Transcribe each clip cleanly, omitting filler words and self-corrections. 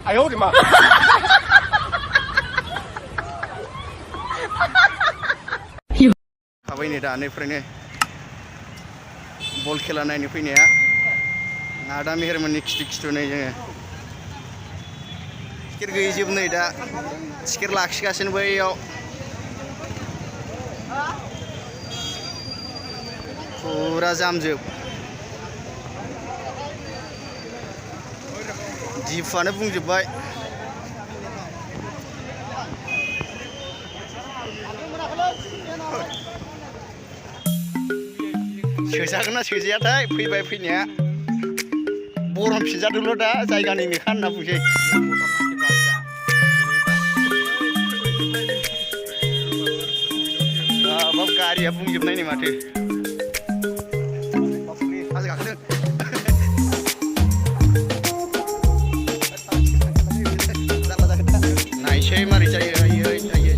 哎呦我的妈！हाबाय नै दानिफ्रायनो बल खेला नायनो फैनाया आदा मेहेरमोननि खिथु नै जोङो टिकेट गैयैजोब नै दा टिकेट लाखिगासिनो बैयाव फुरा जामजोब दिफुआनो बुंजोबबाय सोजागोन ना सोजायाथाय फैबाय फैनाया बरम फिनजादोंल' दा जायगानि मेखा होनना बुंसै बाब गारिया बुंजोबनाय नै माथो हाजो गाखोदों नायसै मारै जायो आयै आयै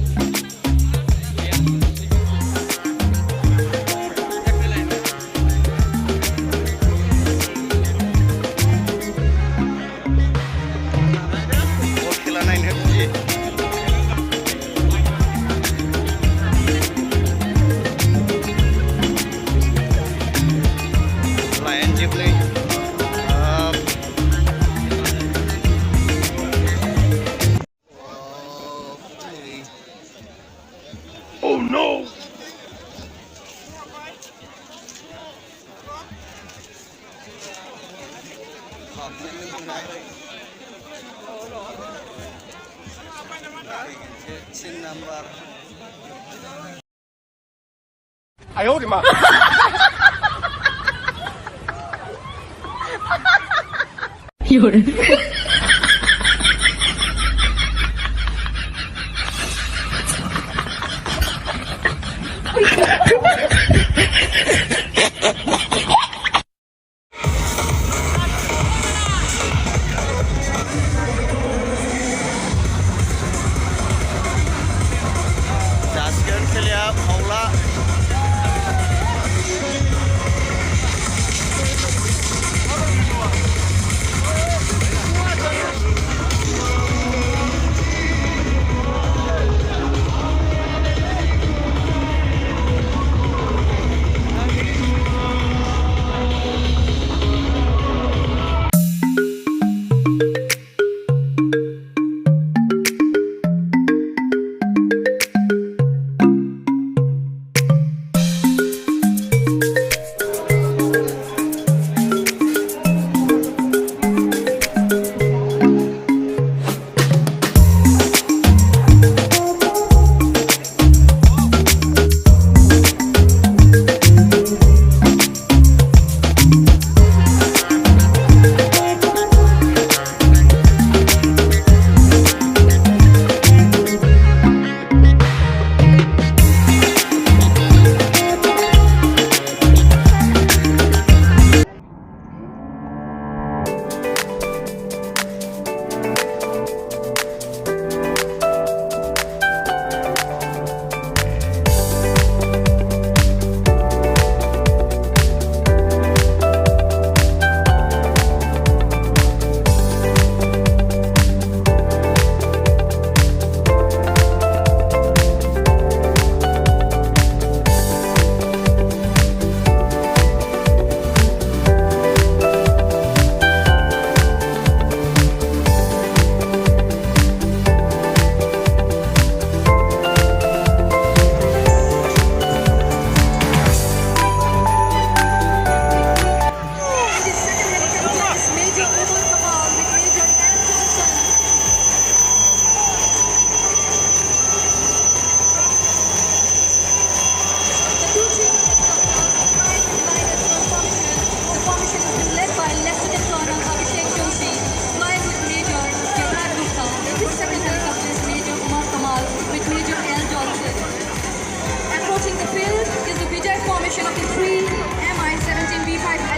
Oh no! number. 哎呦我的妈！有人。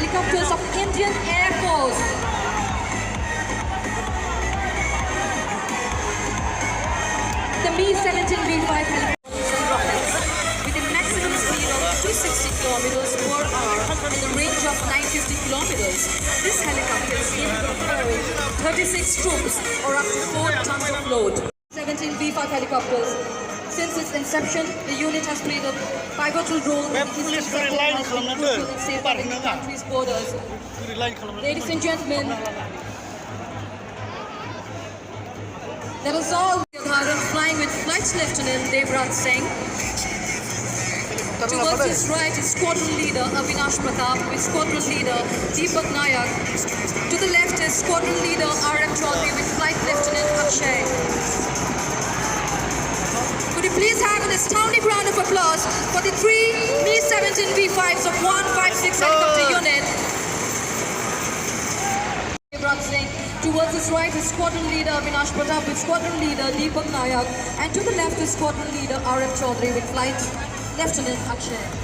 Helicopters of Indian Air Force. The Mi-17V5 helicopters and rockets with a maximum speed of 260 kilometers per hour and a range of 950 kilometers. This helicopter is capable of 36 troops or up to 4 tons of load. 17 B-5 helicopters. Since its inception, the unit has played a pivotal role in the history of safeguarding the country's borders. Ladies and gentlemen, that is all. Flying with Flight Lieutenant Devraj Singh. Towards his right is Squadron Leader Avinash Pratap with Squadron Leader Deepak Nayak. To the left is Squadron Leader R.F. Chaudhary with Flight Lieutenant Akshay. Could you please have an astounding round of applause for the 3 Mi-17 V5s of 156 helicopter unit. Devraj Singh. Towards his right is Squadron Leader Avinash Pratap with Squadron Leader Deepak Nayak, and to the left is Squadron Leader R.F. Chaudhary with Flight Lieutenant Akshay.